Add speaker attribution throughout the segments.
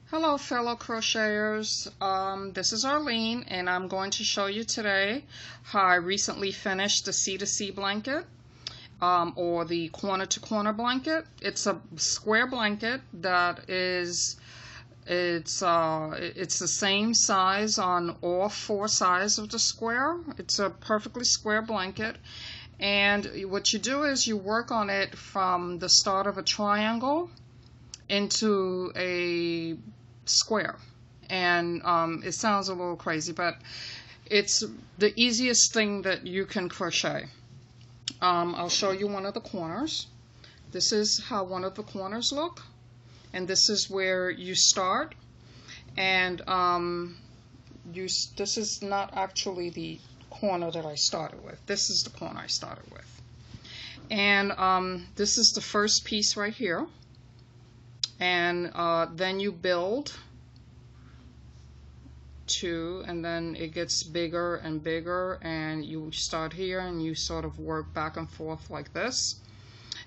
Speaker 1: Hello fellow crocheters, this is Arlene and I'm going to show you today how I recently finished the C2C blanket or the corner to corner blanket. It's a square blanket that is it's the same size on all four sides of the square. It's a perfectly square blanket, and what you do is you work on it from the start of a triangle into a square. And it sounds a little crazy, but it's the easiest thing that you can crochet. I'll show you one of the corners. This is how one of the corners look, and this is where you start. And this is not actually the corner that I started with. This is the corner I started with. And this is the first piece right here. And then you build two, and then it gets bigger and bigger, and you start here and you sort of work back and forth like this.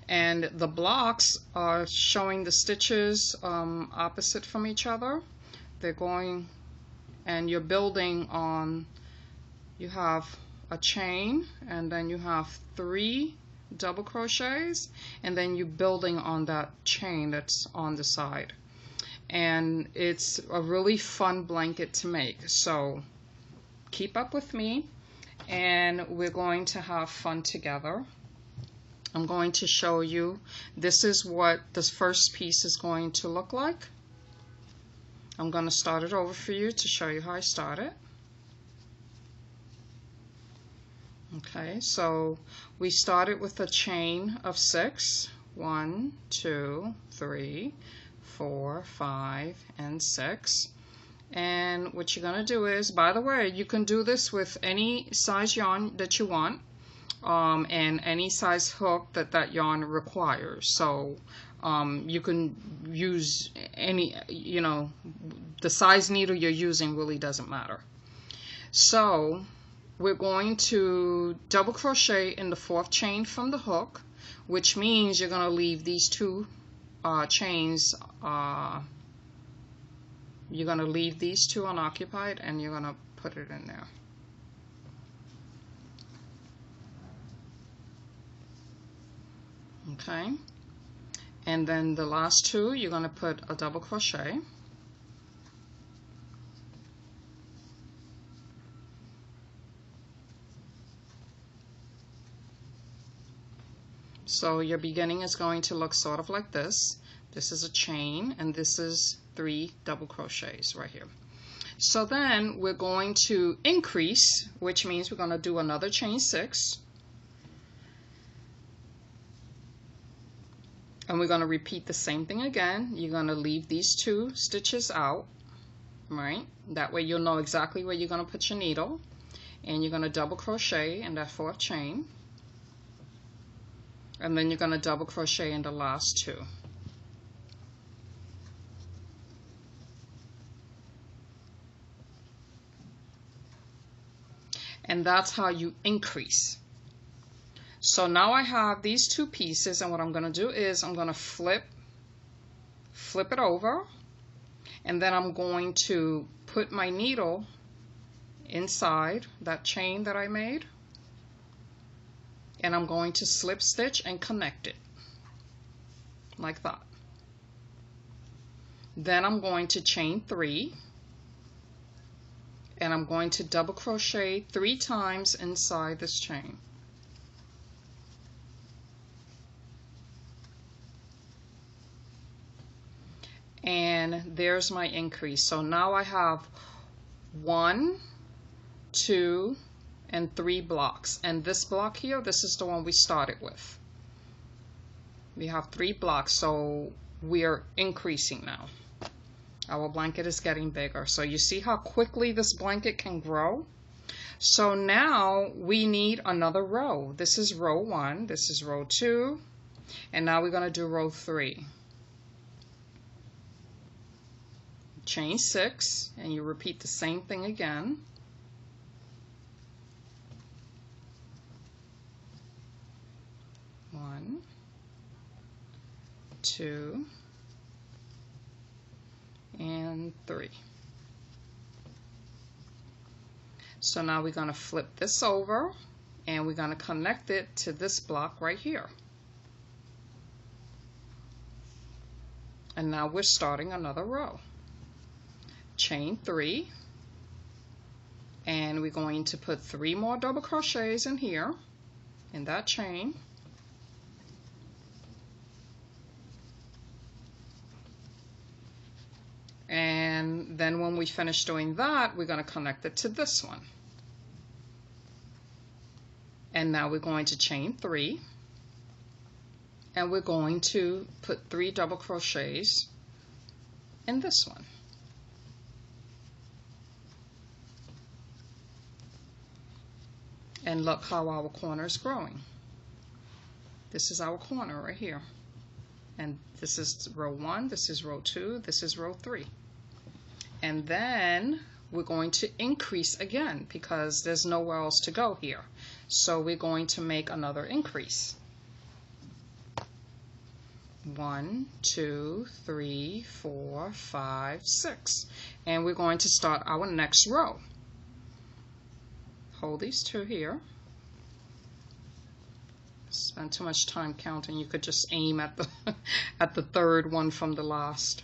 Speaker 1: And the blocks are showing the stitches opposite from each other. They're going, and you're building on, you have a chain, and then you have 3 double crochets, and then you're building on that chain that's on the side. And it's a really fun blanket to make, so keep up with me and we're going to have fun together. I'm going to show you, this is what this first piece is going to look like. I'm going to start it over for you to show you how I start it. Okay, so we started with a chain of 6. 1, 2, 3, 4, 5, and 6. And what you're going to do is, by the way, you can do this with any size yarn that you want, and any size hook that yarn requires. So you can use any, the size needle you're using really doesn't matter. So we're going to double crochet in the 4th chain from the hook, which means you're going to leave these 2 chains, you're going to leave these 2 unoccupied, and you're going to put it in there. Okay, and then the last 2 you're going to put a double crochet. So your beginning is going to look sort of like this. This is a chain, and this is 3 double crochets right here. So then we're going to increase, which means we're going to do another chain 6. And we're going to repeat the same thing again. You're going to leave these 2 stitches out, right? That way you'll know exactly where you're going to put your needle. And you're going to double crochet in that 4th chain. And then you're going to double crochet in the last 2. And that's how you increase. So now I have these 2 pieces, and what I'm going to do is I'm going to flip it over, and then I'm going to put my needle inside that chain that I made, and I'm going to slip stitch and connect it like that. Then I'm going to chain 3, and I'm going to double crochet 3 times inside this chain. And there's my increase. So now I have 1, 2, and 3 blocks. And this block here, this is the one we started with. We have 3 blocks, so we are increasing now. Our blanket is getting bigger. So you see how quickly this blanket can grow? So now we need another row. This is row 1, this is row 2, and now we're going to do row 3. Chain 6, and you repeat the same thing again. One, 2, and 3. So now we're going to flip this over and we're going to connect it to this block right here. And now we're starting another row. Chain 3, and we're going to put 3 more double crochets in here in that chain. And then when we finish doing that, we're going to connect it to this one. And now we're going to chain 3, and we're going to put 3 double crochets in this one. And look how our corner is growing. This is our corner right here. And this is row 1, this is row 2, this is row 3. And then we're going to increase again because there's nowhere else to go here. So we're going to make another increase. 1, 2, 3, 4, 5, 6. And we're going to start our next row. Hold these 2 here. Spend too much time counting. You could just aim at the at the third one from the last.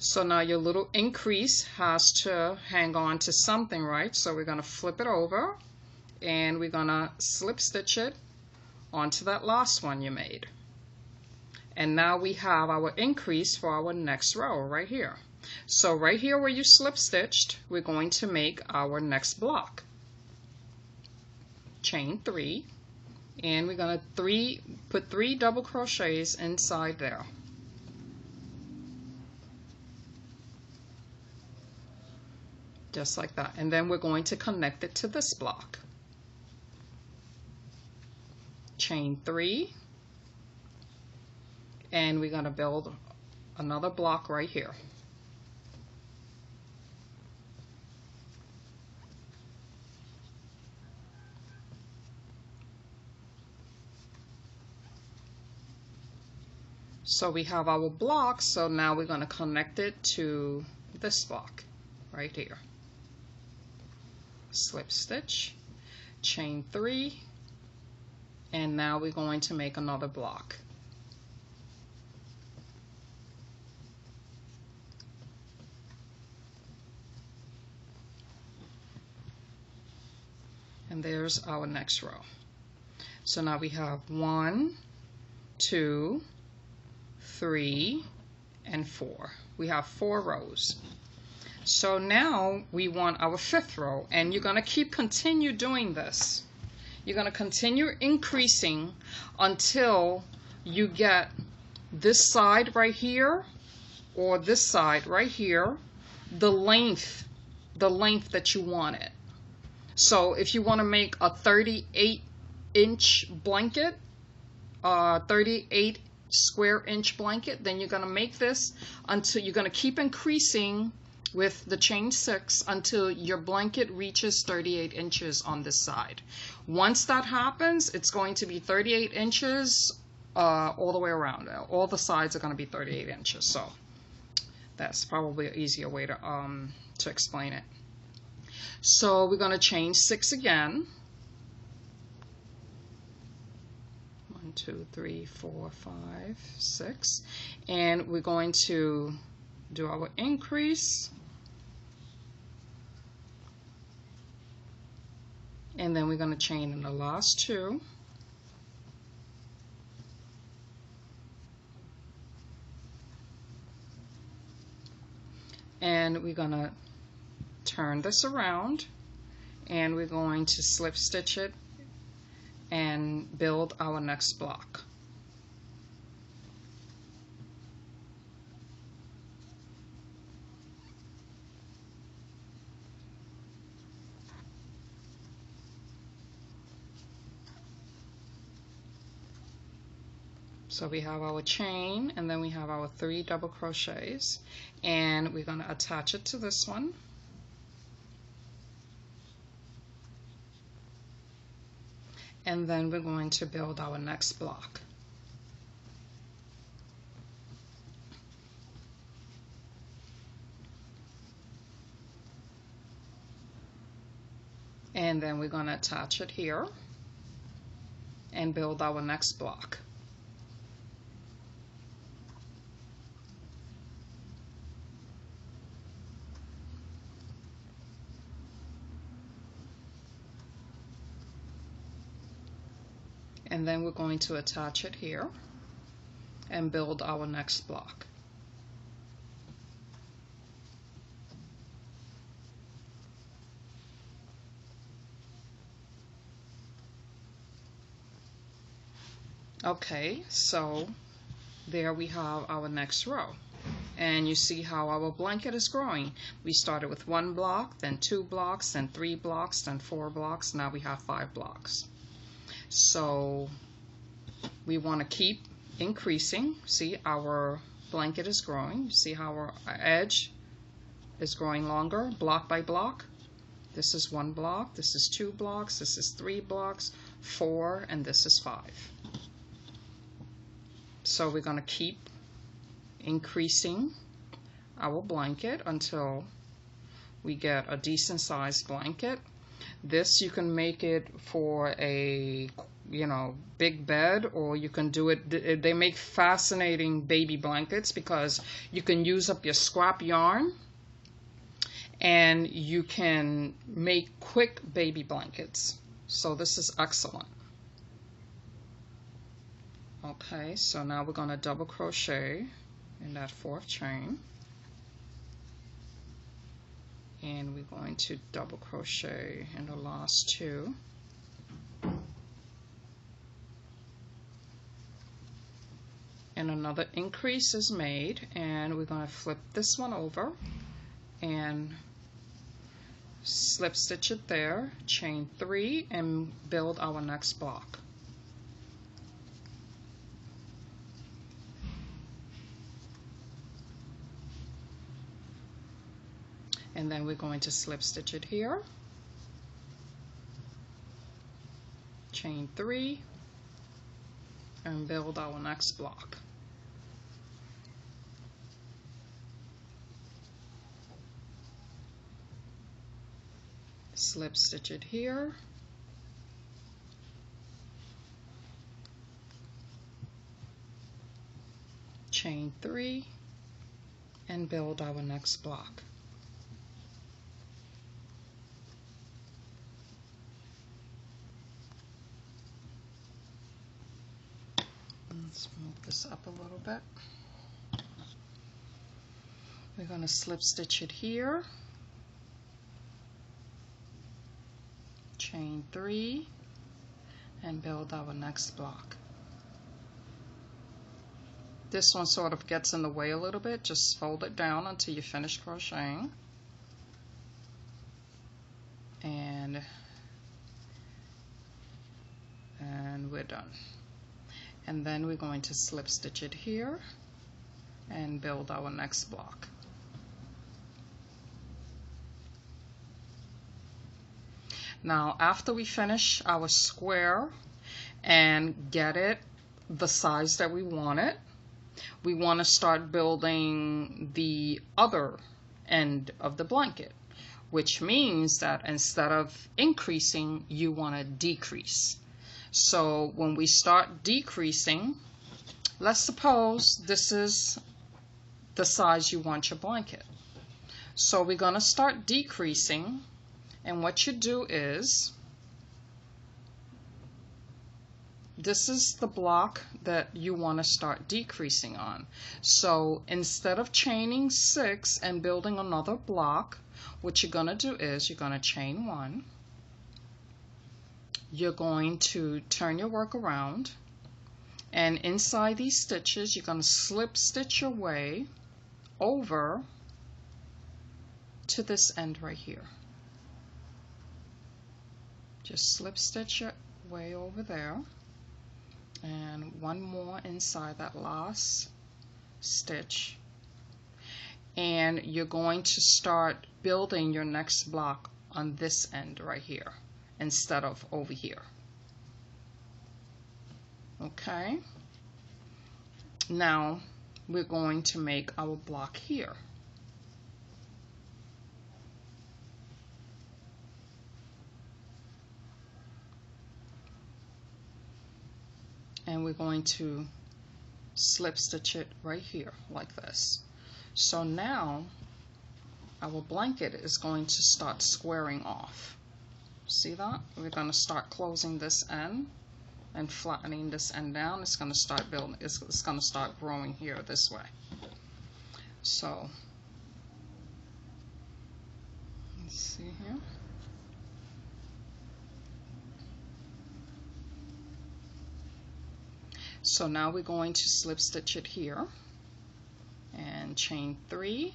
Speaker 1: So now your little increase has to hang on to something, right? So we're going to flip it over and we're going to slip stitch it onto that last one you made. And now we have our increase for our next row right here. So right here where you slip stitched, we're going to make our next block. Chain 3, and we're going to put 3 double crochets inside there. Just like that. And then we're going to connect it to this block. Chain 3, and we're going to build another block right here. So we have our block, so now we're going to connect it to this block right here. Slip stitch, chain 3, and now we're going to make another block. And there's our next row. So now we have 1, 2, 3, and 4. We have 4 rows. So now we want our 5th row, and you're going to continue doing this. You're going to continue increasing until you get this side right here or this side right here, the length that you want it. So if you want to make a 38-inch blanket, 38 square inch blanket, then you're going to make this until you're going to keep increasing with the chain 6 until your blanket reaches 38 inches on this side. Once that happens, it's going to be 38 inches all the way around. All the sides are going to be 38 inches. So that's probably an easier way to explain it. So we're going to chain 6 again. 1, 2, 3, 4, 5, 6. And we're going to do our increase. And then we're going to chain in the last 2. And we're going to turn this around, and we're going to slip stitch it and build our next block. So we have our chain, and then we have our 3 double crochets, and we're going to attach it to this one. and then we're going to build our next block. And then we're going to attach it here and build our next block. And then we're going to attach it here and build our next block. Okay, so there we have our next row. And you see how our blanket is growing. We started with 1 block, then 2 blocks, then 3 blocks, then 4 blocks. Now we have 5 blocks. So we want to keep increasing. See, our blanket is growing. You see how our edge is growing longer, block by block. This is 1 block, this is 2 blocks, this is 3 blocks, 4, and this is 5. So we're going to keep increasing our blanket until we get a decent sized blanket. This you can make it for a big bed, or you can do it. They make fascinating baby blankets because you can use up your scrap yarn and you can make quick baby blankets. So this is excellent. Okay, so now we're going to double crochet in that 4th chain, and we're going to double crochet in the last 2, and another increase is made, and we're going to flip this one over and slip stitch it there, chain 3, and build our next block. And then we're going to slip stitch it here, chain 3, and build our next block. Slip stitch it here, chain 3, and build our next block. Let's move this up a little bit. We're going to slip stitch it here, chain 3, and build our next block. This one sort of gets in the way a little bit. Just fold it down until you finish crocheting, and we're done. And then we're going to slip stitch it here and build our next block. Now after we finish our square and get it the size that we want it, we want to start building the other end of the blanket, which means that instead of increasing, you want to decrease. So when we start decreasing, let's suppose this is the size you want your blanket. So we're going to start decreasing, and what you do is, this is the block that you want to start decreasing on. So instead of chaining 6 and building another block, what you're going to do is you're going to chain 1. You're going to turn your work around, and inside these stitches you're going to slip stitch your way over to this end right here. Just slip stitch your way over there, and one more inside that last stitch, and you're going to start building your next block on this end right here instead of over here. Okay, now we're going to make our block here. And we're going to slip stitch it right here like this. So now our blanket is going to start squaring off. See that? We're going to start closing this end and flattening this end down. It's going to start building, it's going to start growing here this way. So let's see here. So now we're going to slip stitch it here and chain 3.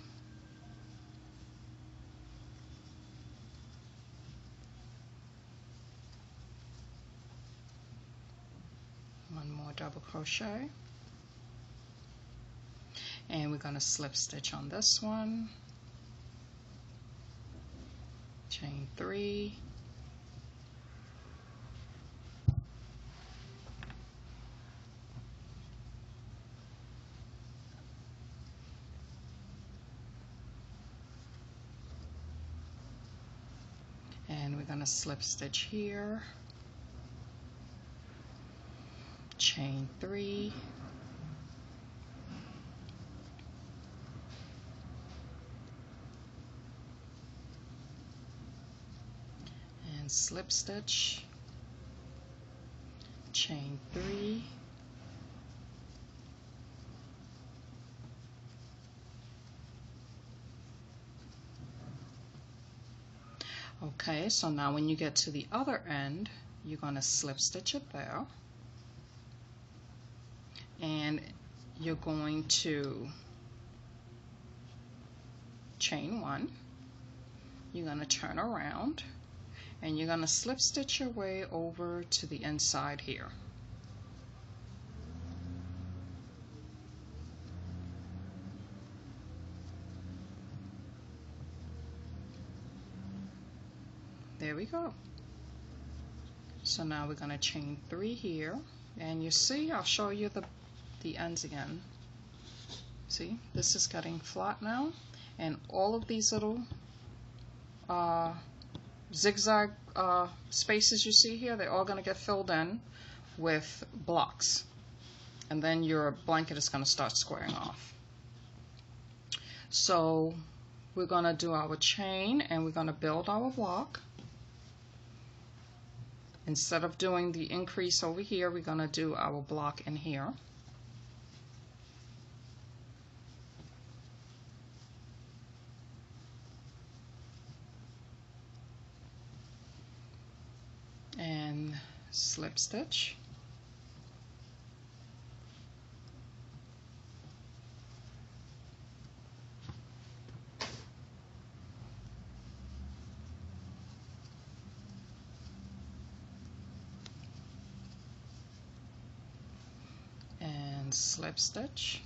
Speaker 1: One more double crochet, and we're going to slip stitch on this one, chain 3, and we're going to slip stitch here, chain 3, and slip stitch, chain 3, okay, so now when you get to the other end, you're going to slip stitch it there, and you're going to chain 1, you're going to turn around, and you're going to slip stitch your way over to the inside here. There we go. So now we're going to chain 3 here, and you see, I'll show you the ends again. See, this is getting flat now, and all of these little zigzag spaces you see here, they're all going to get filled in with blocks, and then your blanket is going to start squaring off. So we're going to do our chain, and we're going to build our block. Instead of doing the increase over here, we're going to do our block in here. And slip stitch. And slip stitch.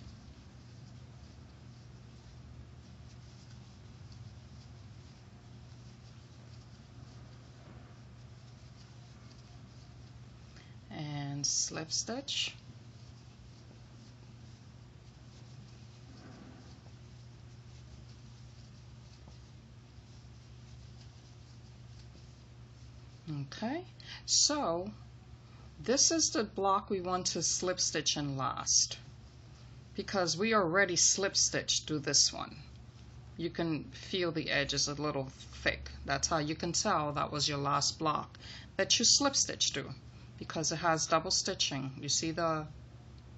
Speaker 1: And slip stitch. Okay, so this is the block we want to slip stitch in last, because we already slip stitched through this one. You can feel the edge is a little thick. That's how you can tell that was your last block that you slip stitched through, because it has double stitching. You see the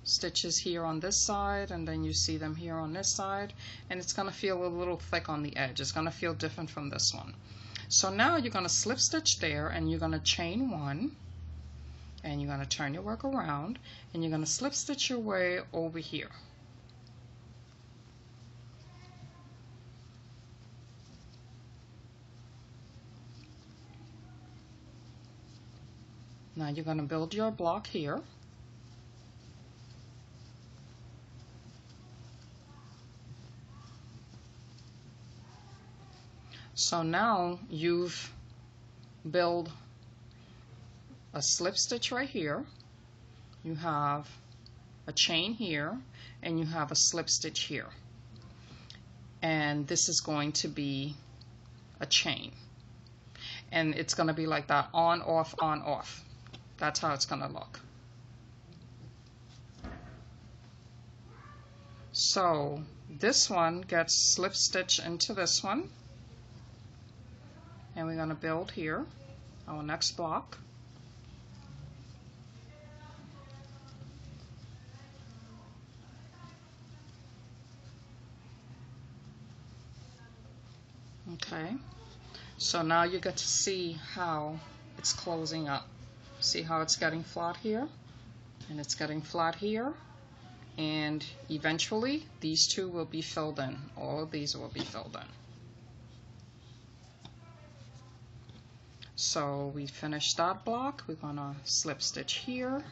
Speaker 1: stitches here on this side, and then you see them here on this side, and it's going to feel a little thick on the edge. It's going to feel different from this one. So now you're going to slip stitch there, and you're going to chain 1, and you're going to turn your work around, and you're going to slip stitch your way over here. Now you're going to build your block here. So now you've built a slip stitch right here, you have a chain here, and you have a slip stitch here. And this is going to be a chain. And it's going to be like that, on, off, on, off. That's how it's going to look. So this one gets slip stitched into this one. And we're going to build here our next block. Okay, so now you get to see how it's closing up. See how it's getting flat here, and it's getting flat here, and eventually these two will be filled in. All of these will be filled in. So we finished that block. We're gonna slip stitch here.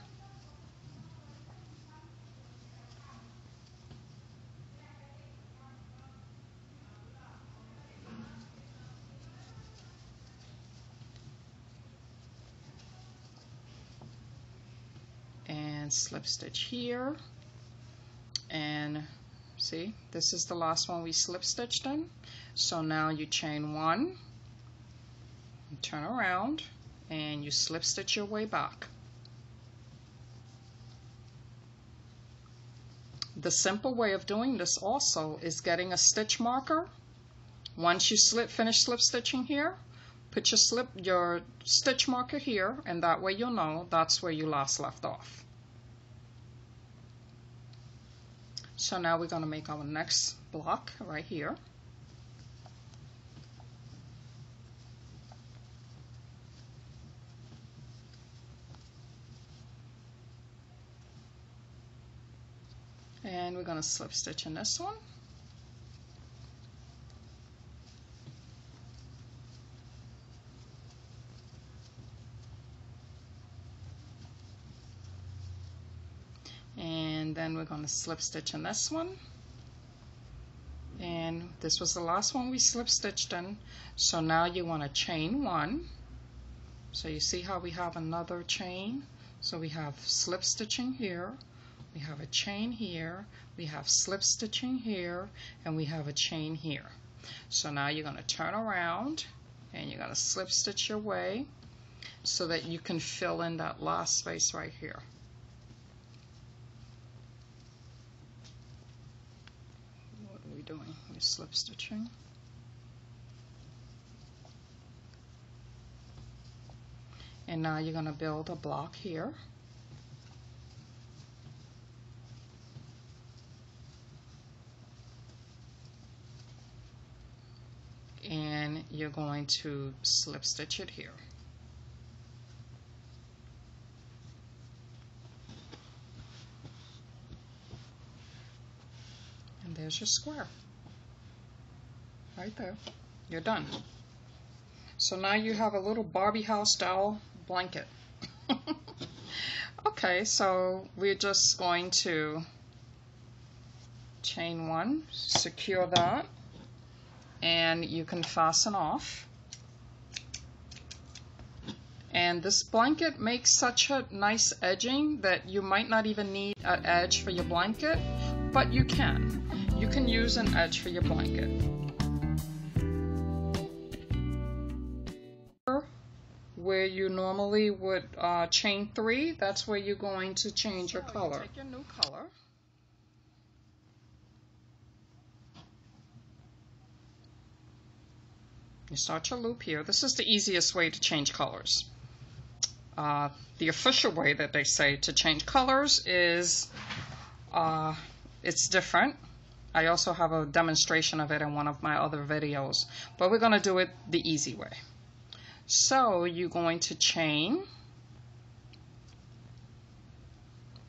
Speaker 1: And slip stitch here. And see, this is the last one we slip stitched in. So now you chain one, you turn around, and you slip stitch your way back. The simple way of doing this also is getting a stitch marker. Once you finish slip stitching here, put your stitch marker here, and that way you'll know that's where you last left off. So now we're going to make our next block right here. And we're going to slip stitch in this one. And then we're going to slip stitch in this one. And this was the last one we slip stitched in. So now you want to chain one. So you see how we have another chain? So we have slip stitching here, we have a chain here, we have slip stitching here, and we have a chain here. So now you're going to turn around and you're going to slip stitch your way so that you can fill in that last space right here. What are we doing? We're slip stitching. And now you're going to build a block here. And you're going to slip stitch it here. And there's your square. Right there. You're done. So now you have a little Barbie house doll blanket. Okay, so we're just going to chain one, secure that, and you can fasten off. And this blanket makes such a nice edging that you might not even need an edge for your blanket, but you can. You can use an edge for your blanket. Where you normally would chain three, that's where you're going to change your color. Take your new color. You start your loop here. This is the easiest way to change colors. The official way that they say to change colors is it's different. I also have a demonstration of it in one of my other videos, but we're going to do it the easy way. So you're going to chain.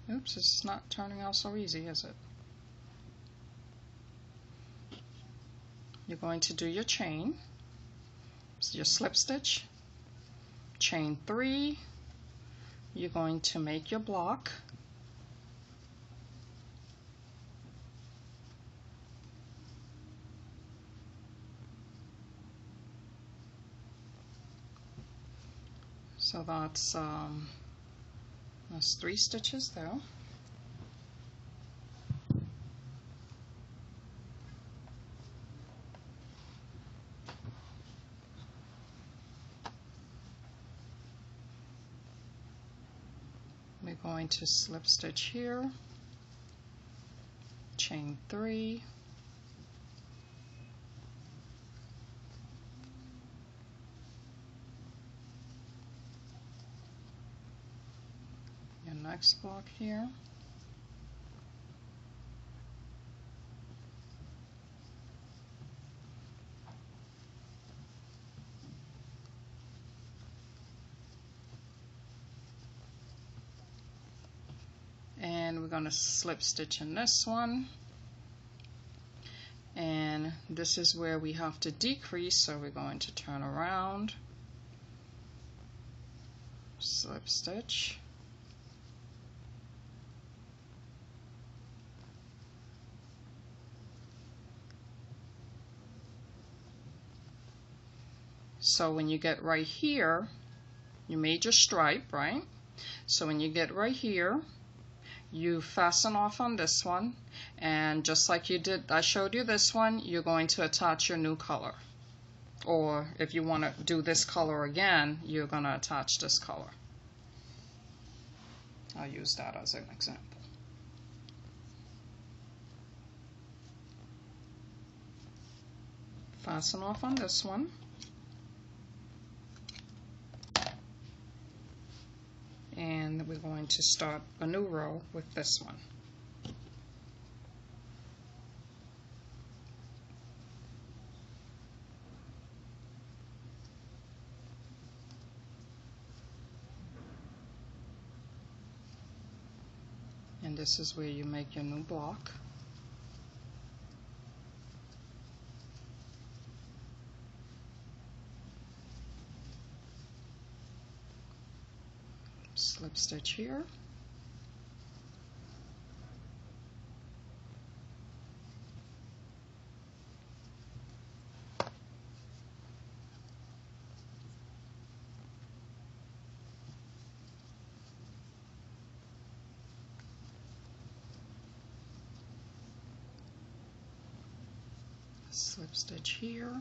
Speaker 1: Oops, it's not turning out so easy, is it? You're going to do your chain, so your slip stitch, chain three. You're going to make your block. So that's That's 3 stitches there. We're going to slip stitch here, chain 3, your next block here, and we're going to slip stitch in this one, and this is where we have to decrease, so we're going to turn around, slip stitch, so when you get right here, you made your stripe, right? So when you get right here, you fasten off on this one, and just like you did, I showed you this one, you're going to attach your new color. Or if you want to do this color again, you're going to attach this color. I'll use that as an example. Fasten off on this one. And we're going to start a new row with this one. And this is where you make your new block. Slip stitch here, slip stitch here,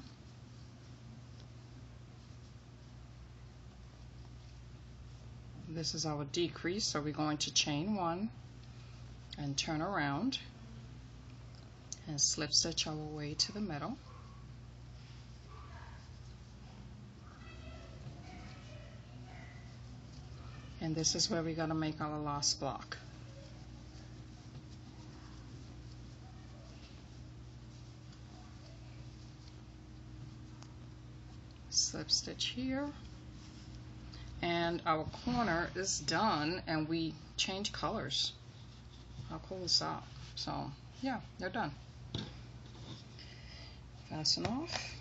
Speaker 1: this is our decrease, so we're going to chain 1 and turn around and slip stitch our way to the middle. And this is where we're going to make our last block. Slip stitch here. And our corner is done, and we change colors. How cool is that? So yeah, they're done. Fasten off.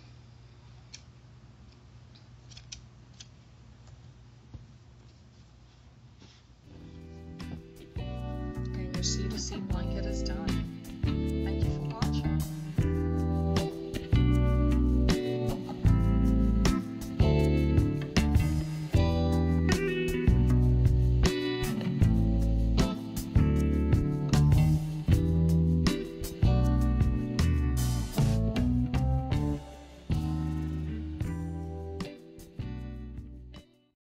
Speaker 1: And your C2C blanket is done.